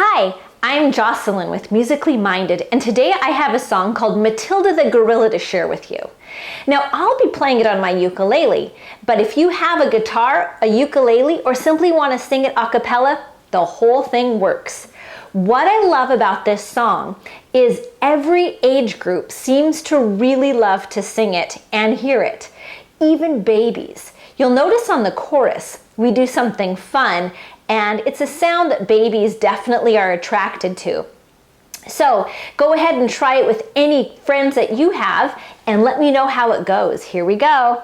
Hi, I'm Jocelyn with Musically Minded, and today I have a song called Matilda the Gorilla to share with you. Now, I'll be playing it on my ukulele, but if you have a guitar, a ukulele, or simply want to sing it a cappella, the whole thing works. What I love about this song is every age group seems to really love to sing it and hear it, even babies. You'll notice on the chorus, we do something fun, and it's a sound that babies definitely are attracted to. So go ahead and try it with any friends that you have and let me know how it goes. Here we go.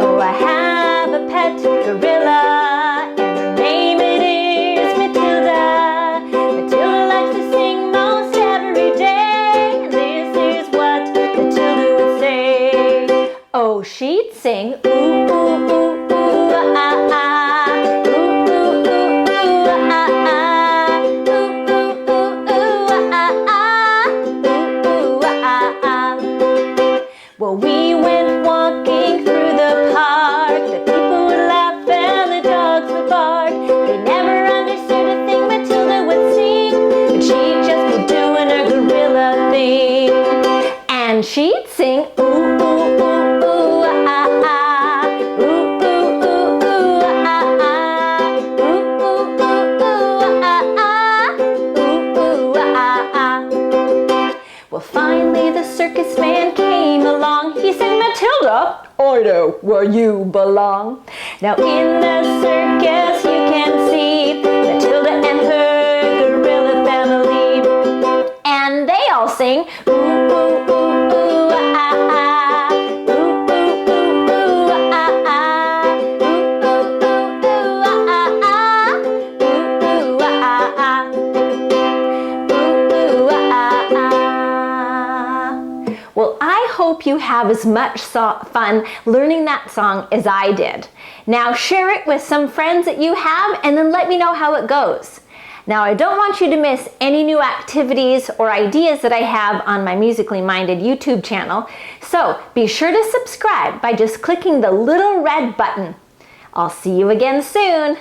Oh, I have a pet gorilla, and her name it is Matilda. Matilda likes to sing most every day, and this is what Matilda would say. Oh, she'd sing, ooh, ooh, ooh, ooh, ah, ah. Ooh, ooh, ooh, ooh, ah, ah. Ooh, ooh, ooh, ooh, ah, ah. Ooh, ooh, ah, ah. Well, we went walking through the park. The people would laugh and the dogs would bark. They never understood a thing Matilda would sing, but she'd just be doing her gorilla thing. And she'd sing, ooh, ooh, ooh, ooh, ah, ah. Ooh, ooh, ooh, ooh, ah, ah. Ooh, ooh, ooh, ooh, ah, ah. Ooh, ooh, ah, ah. Well, finally the circus man came along. He said, Matilda, I know where you belong. Now in the circus you can see Matilda and her gorilla family. And they all sing, ooh, ooh, ooh, ooh, ah, ah. Ooh, ooh, ooh, ooh, ah, ah. Ooh, ooh, ooh, ooh, ah, ah. Ooh, ooh, ah, ah. Ooh, ooh, ah, ah. Well, I hope you have as much fun learning that song as I did. Now share it with some friends that you have and then let me know how it goes. Now, I don't want you to miss any new activities or ideas that I have on my Musically Minded YouTube channel, so be sure to subscribe by just clicking the little red button. I'll see you again soon.